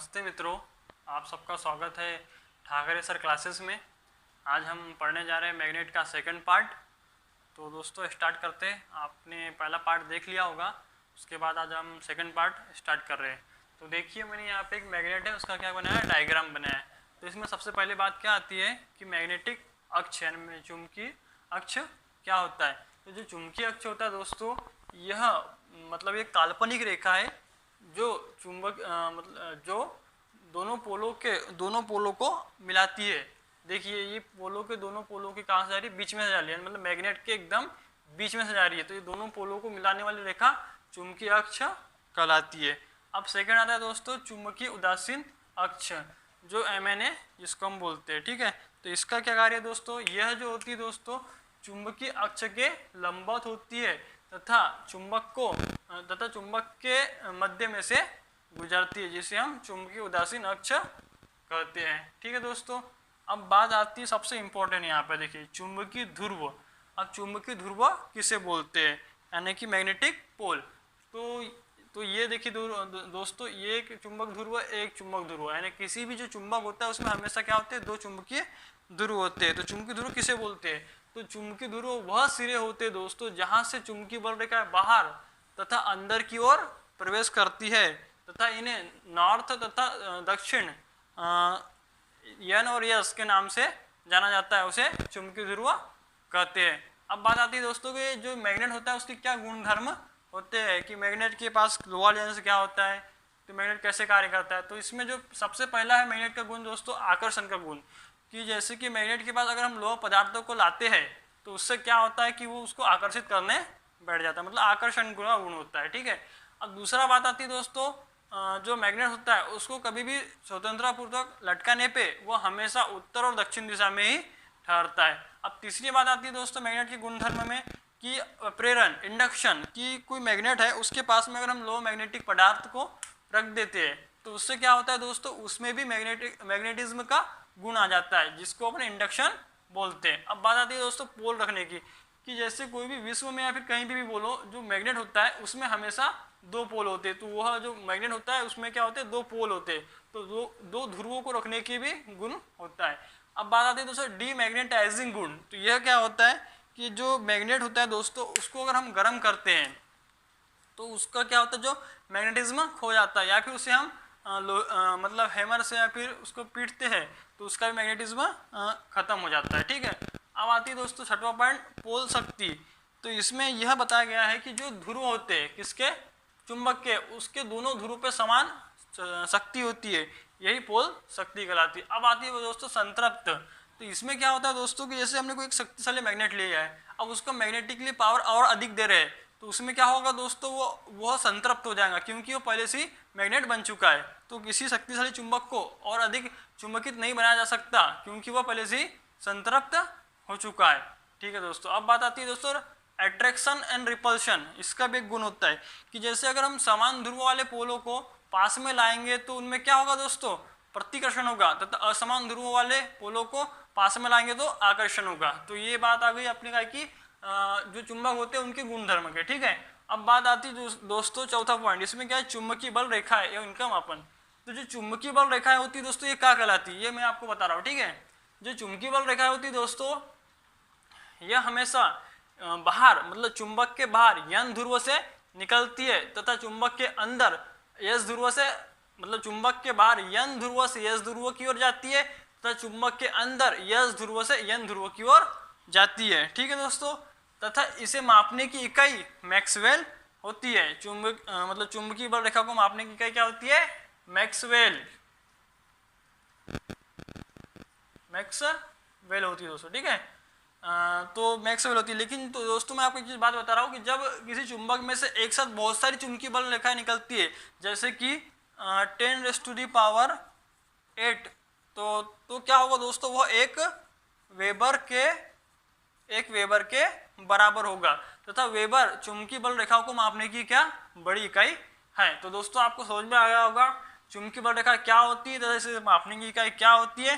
नमस्ते मित्रों, आप सबका स्वागत है ठाकरे सर क्लासेस में। आज हम पढ़ने जा रहे हैं मैग्नेट का सेकंड पार्ट। तो दोस्तों स्टार्ट करते हैं। आपने पहला पार्ट देख लिया होगा, उसके बाद आज हम सेकंड पार्ट स्टार्ट कर रहे हैं। तो देखिए, मैंने यहाँ पे एक मैग्नेट है, उसका क्या बनाया है, डायग्राम बनाया है। तो इसमें सबसे पहले बात क्या आती है कि मैग्नेटिक अक्ष यानी चुंबकीय अक्ष क्या होता है। तो जो चुंबकीय अक्ष होता है दोस्तों, यह मतलब एक काल्पनिक रेखा है जो चुंबक जो दोनों पोलों को मिलाती है। देखिए, ये पोलों के कहाँ से जा रही है, बीच में से जा रही है, मतलब मैग्नेट के एकदम बीच में से जा रही है। तो ये दोनों पोलों को मिलाने वाली रेखा चुंबकीय अक्ष कहलाती है। अब सेकंड आता है दोस्तों चुंबकीय उदासीन अक्ष, जो MN जिसको हम बोलते हैं। ठीक है, तो इसका क्या कार्य है दोस्तों, यह जो होती है दोस्तों चुंबकीय अक्ष के लंबवत होती है तथा चुंबक के मध्य में से गुजरती है, जिसे हम चुंबकीय उदासीन अक्ष कहते हैं। ठीक है दोस्तों, अब बात आती है सबसे इम्पोर्टेंट यहाँ पे। देखिए, चुंबकीय ध्रुव। अब चुंबकीय ध्रुव किसे बोलते हैं, यानी कि मैग्नेटिक पोल। तो ये देखिए दोस्तों, ये एक चुंबक ध्रुव, एक चुंबक ध्रुव, यानी किसी भी जो चुंबक होता है उसमें हमेशा क्या होते हैं, दो चुंबकीय ध्रुव होते हैं। तो चुंबकीय ध्रुव किसे बोलते हैं, तो चुंबकीय ध्रुव वह सिरे होते हैं दोस्तों जहां से चुंबकीय बल रेखा बाहर तथा अंदर की ओर प्रवेश करती है तथा इन्हें नॉर्थ तथा दक्षिण N और S के नाम से जाना जाता है, उसे चुंबकीय ध्रुव कहते हैं। अब बात आती है दोस्तों कि जो मैग्नेट होता है उसके क्या गुण धर्म होते हैं, कि मैग्नेट के पास लोहा लेने से क्या होता है, तो मैग्नेट कैसे कार्य करता है। तो इसमें जो सबसे पहला है मैग्नेट का गुण दोस्तों, आकर्षण का गुण। कि जैसे कि मैग्नेट के पास अगर हम लोह पदार्थों को लाते हैं तो उससे क्या होता है कि वो उसको आकर्षित करने बैठ जाता है, मतलब आकर्षण का गुण होता है। ठीक है, अब दूसरा बात आती है दोस्तों, जो मैग्नेट होता है उसको कभी भी स्वतंत्रतापूर्वक लटकाने पे वो हमेशा उत्तर और दक्षिण दिशा में ही ठहरता है। अब तीसरी बात आती है दोस्तों मैग्नेट के गुणधर्म में कि प्रेरण, इंडक्शन, कि कोई मैग्नेट है उसके पास में अगर हम लो मैग्नेटिक पदार्थ को रख देते हैं तो उससे क्या होता है दोस्तों, उसमें भी मैग्नेटिज्म का गुण आ जाता है, जिसको अपने इंडक्शन बोलते हैं। अब बात आती है दोस्तों पोल रखने की, कि जैसे कोई भी विश्व में या फिर कहीं भी बोलो, जो मैग्नेट होता है उसमें हमेशा दो पोल होते हैं। तो वह जो मैग्नेट होता है उसमें क्या होते हैं, दो पोल होते हैं। तो दो ध्रुवों को रखने की भी गुण होता है। अब बात आती है दोस्तों डीमैग्नेटाइजिंग गुण। तो यह क्या होता है कि जो मैग्नेट होता है दोस्तों उसको अगर हम गर्म करते हैं तो उसका क्या होता है, जो मैग्नेटिज्म खो जाता है, या फिर उसे हम मतलब हैमर से या फिर उसको पीटते हैं तो उसका भी मैग्नेटिज्म खत्म हो जाता है। ठीक है, अब आती है दोस्तों छठवां पॉइंट, पोल शक्ति। तो इसमें यह बताया गया है कि जो ध्रुव होते हैं किसके, चुंबक के, उसके दोनों ध्रुव पे समान शक्ति होती है, यही पोल शक्ति कहलाती है। अब आती है दोस्तों संतृप्त। तो इसमें क्या होता है दोस्तों कि जैसे हमने कोई एक शक्तिशाली मैग्नेट लिया है, अब उसको मैग्नेटिकली पावर और अधिक दे रहे हैं, तो उसमें क्या होगा दोस्तों, वो संतृप्त हो जाएगा, क्योंकि वो पहले से ही मैग्नेट बन चुका है। तो किसी शक्तिशाली चुंबक को और अधिक चुंबकित नहीं बनाया जा सकता, क्योंकि वह पहले से ही संतृप्त हो चुका है। ठीक है दोस्तों, अब बात आती है दोस्तों अट्रैक्शन एंड रिपल्शन। इसका भी एक गुण होता है कि जैसे अगर हम समान ध्रुव वाले पोलों को पास में लाएंगे तो उनमें क्या होगा दोस्तों, प्रतिकर्षण होगा, तथा असमान ध्रुव वाले पोलों को पास में लाएंगे तो आकर्षण होगा। तो ये बात आ गई अपने का कि जो चुंबक होते हैं उनके गुणधर्म के। ठीक है, अब बात आती है दोस्तों चौथा पॉइंट, इसमें क्या है, चुंबकीय बल रेखा है या इनका मापन। तो जो चुंबकीय बल रेखाएं होती है दोस्तों ये क्या कहलाती है, ये मैं आपको बता रहा हूँ। ठीक है, जो चुंबकीय बल रेखाएं होती है दोस्तों यह हमेशा बाहर, मतलब चुंबक के बाहर N ध्रुव से निकलती है तथा चुंबक के अंदर S ध्रुव से, मतलब चुंबक के बाहर N ध्रुव से S ध्रुव की ओर जाती है तथा चुंबक के अंदर S ध्रुव से N ध्रुव की ओर जाती है। ठीक है दोस्तों, तथा इसे मापने की इकाई मैक्सवेल होती है। मतलब चुंबकीय बल रेखा को मापने की इकाई क्या होती है, मैक्सवेल होती है दोस्तों। ठीक है, तो मैक्सवेल होती है। लेकिन तो दोस्तों मैं आपको एक चीज बात बता रहा हूँ कि जब किसी चुंबक में से एक साथ बहुत सारी चुंबकीय बल रेखाएं निकलती है, जैसे कि 10⁸ तो क्या होगा दोस्तों, वो एक वेबर के बराबर होगा, तथा वेबर चुंबकीय बल रेखाओं को मापने की क्या बड़ी इकाई है। तो दोस्तों आपको समझ में आ गया होगा चुंबकीय बल रेखा क्या होती है तथा इसे मापने की इकाई क्या होती है,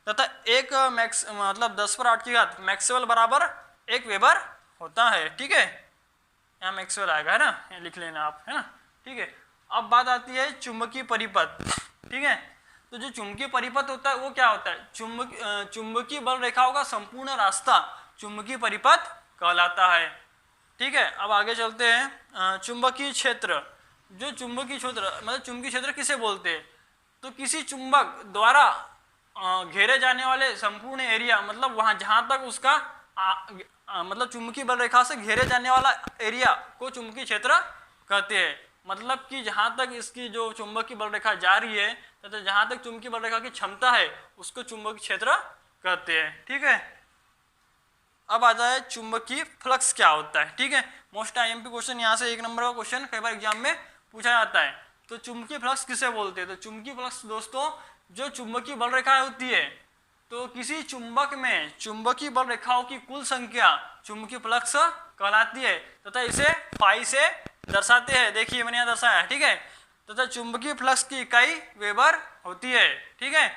तथा एक मतलब 10⁸ की घात मैक्सवेल बराबर 1 वेबर होता है। ठीक है, यहाँ मैक्सवेल आएगा, है ना, लिख लेना आप, है ना। ठीक है, अब बात आती है चुंबकीय परिपथ। ठीक है। तो जो चुंबकीय परिपथ होता है वो क्या होता है, चुंबकीय बल रेखाओं का संपूर्ण रास्ता चुंबकीय परिपथ कहलाता है। ठीक है, अब आगे चलते हैं। चुंबकीय क्षेत्र, जो चुंबकीय क्षेत्र मतलब चुंबकीय क्षेत्र किसे बोलते हैं, तो किसी चुंबक द्वारा घेरे जाने वाले संपूर्ण एरिया, मतलब वहाँ जहाँ तक उसका मतलब चुंबकीय बल रेखा से घेरे जाने वाला एरिया को चुंबकीय क्षेत्र कहते हैं। मतलब कि जहाँ तक इसकी जो चुंबकीय बल रेखा जा रही है तथा जहाँ तक चुंबकीय बल रेखा की क्षमता है उसको चुंबकीय क्षेत्र कहते हैं। ठीक है, अब आ जाए चुंबकीय फ्लक्स क्या होता है। ठीक है, मोस्ट आईएमपी क्वेश्चन, यहाँ से 1 नंबर का क्वेश्चन कई बार एग्जाम में पूछा जाता है। तो चुंबकीय फ्लक्स किसे बोलते हैं, तो चुंबकीय फ्लक्स दोस्तों जो चुंबकीय बल रेखाएं होती है, तो किसी चुंबक में चुंबकीय बल रेखाओं की कुल संख्या चुंबकीय फ्लक्स कहलाती है तथा इसे फाई से दर्शाते हैं। देखिए मैंने यहाँ दर्शाया। ठीक है, तथा चुंबकीय फ्लक्स की इकाई वेबर होती है। ठीक है,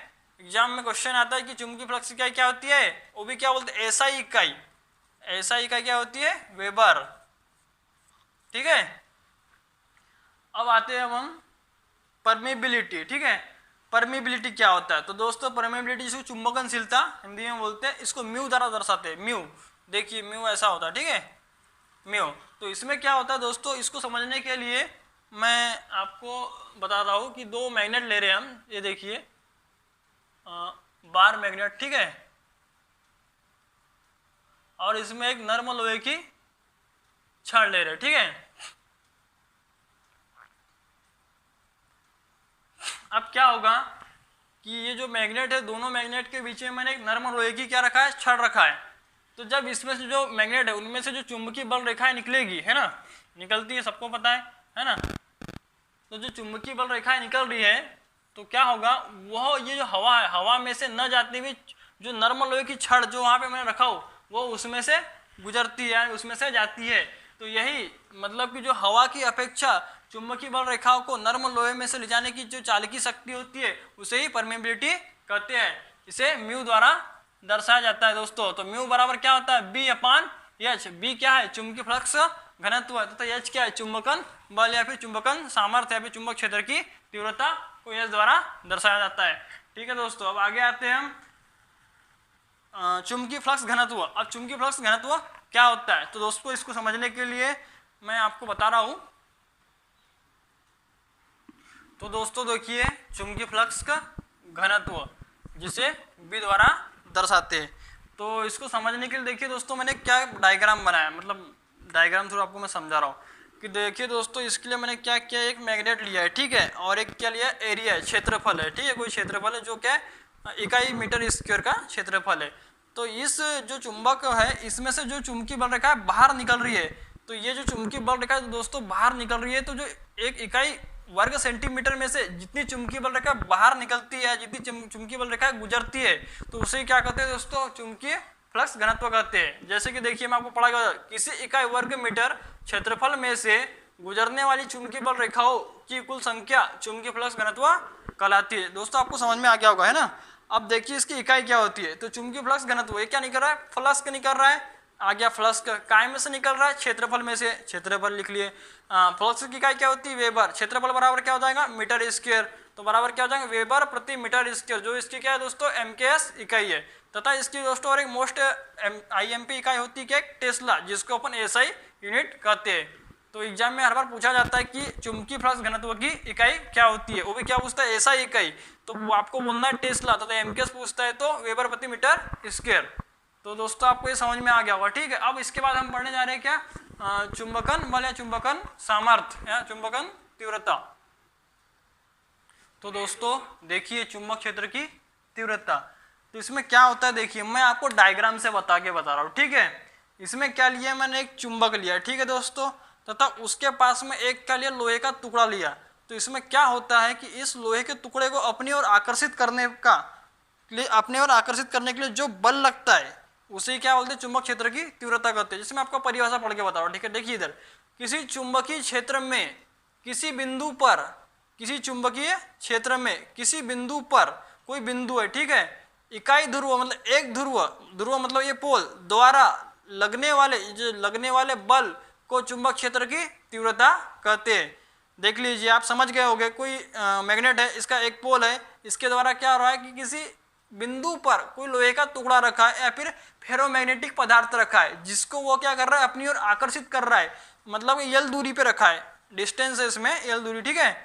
एग्जाम में क्वेश्चन आता है कि चुंबकीय फ्लक्स की इकाई क्या होती है, वो भी क्या बोलते हैं, एसआई इकाई। एसआई इकाई क्या होती है, वेबर। ठीक है, अब आते हैं हम परमेबिलिटी। ठीक है, परमेबिलिटी क्या होता है, तो दोस्तों परमेबिलिटी जिसको चुंबकनशीलता हिंदी में बोलते हैं, इसको म्यू द्वारा दर्शाते हैं। म्यू, देखिए म्यू ऐसा होता है। ठीक है, म्यू। तो इसमें क्या होता है दोस्तों, इसको समझने के लिए मैं आपको बता रहा हूँ कि 2 मैग्नेट ले रहे हैं हम। ये देखिए बार मैग्नेट। ठीक है, और इसमें एक नर्म लोहे की छड़ ले रहे हैं। ठीक है, अब क्या होगा कि ये जो मैग्नेट है, दोनों मैग्नेट के बीच में मैंने एक नर्म लोहे की क्या रखा है, छड़ रखा है। तो जब इसमें से जो मैग्नेट है उनमें से जो चुंबकीय बल रेखाएं निकलेगी, है ना, निकलती है, सबको पता है ना। तो जो चुंबकीय बल रेखाएं निकल रही है तो क्या होगा, वह ये जो हवा है, हवा में से न जाती हुई जो नर्म लोहे की छड़ जो वहाँ पे मैंने रखा हो वो उसमें से गुजरती है, उसमें से जाती है। तो यही मतलब कि जो हवा की अपेक्षा चुंबकीय बल रेखाओं को नर्म लोहे में से ले जाने की जो चालकी शक्ति होती है उसे ही परमेबिलिटी कहते हैं। इसे म्यू द्वारा दर्शाया जाता है दोस्तों। तो म्यू बराबर क्या होता है, B/H। बी क्या है, चुंबकीय फ्लक्स घनत्व है, तथा H क्या है, चुंबकन बल या फिर चुंबकन सामर्थ्य या फिर चुंबक क्षेत्र की तीव्रता को H द्वारा दर्शाया जाता है। ठीक है दोस्तों, अब आगे आते हैं हम चुंबकीय फ्लक्स घनत्व। अब चुंबकीय फ्लक्स घनत्व क्या होता है, तो दोस्तों इसको समझने के लिए मैं आपको बता रहा हूं। तो दोस्तों देखिए चुंबकीय फ्लक्स का घनत्व जिसे B द्वारा दर्शाते हैं। तो इसको समझने के लिए देखिए दोस्तों मैंने क्या डायग्राम बनाया, मतलब डायग्राम थोड़ा आपको मैं समझा रहा हूँ कि देखिए दोस्तों इसके लिए मैंने क्या किया, एक मैग्नेट लिया है। ठीक है, और एक क्या लिया, एरिया है, क्षेत्रफल है। ठीक है, कोई क्षेत्रफल है जो क्या है, इकाई मीटर स्क्वायर का क्षेत्रफल है। तो इस जो चुंबक है इसमें से जो चुंबकीय बल रेखा बाहर निकल रही है, तो ये जो चुंबकीय बल रेखा दोस्तों बाहर निकल रही है, तो जो एक इकाई वर्ग सेंटीमीटर में से जितनी चुंबकीय बल रेखा बाहर निकलती है, जितनी चुंबकीय बल रेखा गुजरती है, तो उसे क्या कहते हैं दोस्तों, चुंबकीय फ्लक्स घनत्व कहते हैं। जैसे कि देखिए मैं आपको पढ़ाया, किसी इकाई वर्ग मीटर क्षेत्रफल में से गुजरने वाली चुंबकीय बल रेखाओं की कुल संख्या चुंबकीय फ्लक्स घनत्व कहलाती है। दोस्तों आपको समझ में आ गया होगा, है ना। अब देखिए इसकी इकाई क्या होती है, तो चुंबकीय फ्लक्स घनत्व ये क्या निकल रहा है, फ्लक्स निकल रहा है, आ गया फ्लक्स काय में से निकल रहा है, क्षेत्रफल में से, क्षेत्रफल लिख लिए। फ्लक्स की इकाई क्या होती है, वेबर। क्षेत्रफल बराबर क्या हो जाएगा, मीटर स्क्वायर, तो बराबर क्या हो जाएगा, वेबर प्रति मीटर स्क्वायर, जो इसकी क्या है दोस्तों, MKS इकाई है। तथा इसकी दोस्तों और एक मोस्ट IMP इकाई होती है क्या, टेस्ला, जिसको अपन SI यूनिट कहते हैं। तो एग्जाम में हर बार पूछा जाता है कि चुंबकीय फ्लक्स घनत्व की इकाई क्या होती है, वो भी क्या पूछता है, SI इकाई, तो वो आपको बोलना है टेस्ला, तथा MKS पूछता है तो वेबर प्रति मीटर स्क्वायर। तो दोस्तों आपको ये समझ में आ गया होगा। ठीक है, अब इसके बाद हम पढ़ने जा रहे हैं क्या, चुंबकन बल या चुंबकन सामर्थ्य या चुंबकन तीव्रता। तो दोस्तों देखिए चुंबक क्षेत्र की तीव्रता, तो इसमें क्या होता है, देखिए मैं आपको डायग्राम से बता रहा हूँ। ठीक है, इसमें क्या लिया, मैंने एक चुंबक लिया, ठीक है दोस्तों, तथा उसके पास में एक क्या लिया, लोहे का टुकड़ा लिया। तो इसमें क्या होता है कि इस लोहे के टुकड़े को अपनी ओर आकर्षित करने के लिए जो बल लगता है उसे क्या बोलते हैं, चुंबक क्षेत्र की तीव्रता कहते हैं। जिसमें आपको परिभाषा पढ़ के बता रहा हूँ। ठीक है, देखिए इधर किसी चुंबकीय क्षेत्र में किसी बिंदु पर, किसी चुंबकीय क्षेत्र में किसी बिंदु पर कोई बिंदु है, ठीक है, इकाई ध्रुव मतलब एक ध्रुव मतलब ये पोल द्वारा लगने वाले बल को चुंबक क्षेत्र की तीव्रता कहते हैं। देख लीजिए, आप समझ गए होंगे, कोई मैग्नेट है, इसका एक पोल है, इसके द्वारा क्या हो रहा है कि किसी बिंदु पर कोई लोहे का टुकड़ा रखा है या फिर फेरोमैग्नेटिक पदार्थ रखा है, जिसको वो क्या कर रहा है, अपनी ओर आकर्षित कर रहा है, मतलब एल दूरी पे रखा है, डिस्टेंस है इसमें एल दूरी, ठीक है,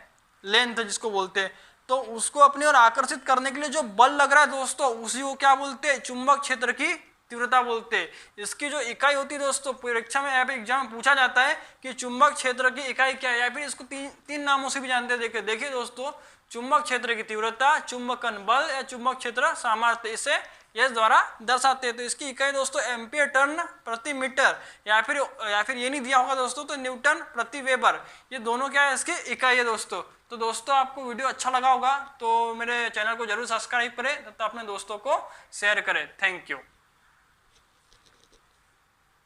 लेंथ जिसको बोलते हैं, तो उसको अपनी ओर आकर्षित करने के लिए जो बल लग रहा है दोस्तों, उसी को क्या बोलते हैं, चुंबक क्षेत्र की तीव्रता बोलते हैं। इसकी जो इकाई होती है दोस्तों, परीक्षा में यहाँ पे एग्जाम में पूछा जाता है कि चुंबक क्षेत्र की इकाई क्या है, या फिर इसको तीन नामों से भी जानते हैं। देखिए दोस्तों, चुंबक क्षेत्र की तीव्रता, चुंबकन बल या चुंबक क्षेत्र सामर्थ्य, इसे एस द्वारा दर्शाते हैं। तो इसकी इकाई दोस्तों एम्पियर टर्न प्रति मीटर, या फिर ये नहीं दिया होगा दोस्तों तो न्यूटन प्रति वेबर, ये दोनों क्या है इसकी इकाई है दोस्तों। तो दोस्तों आपको वीडियो अच्छा लगा होगा तो मेरे चैनल को जरूर सब्सक्राइब करें तथा अपने दोस्तों को शेयर करें। Thank you.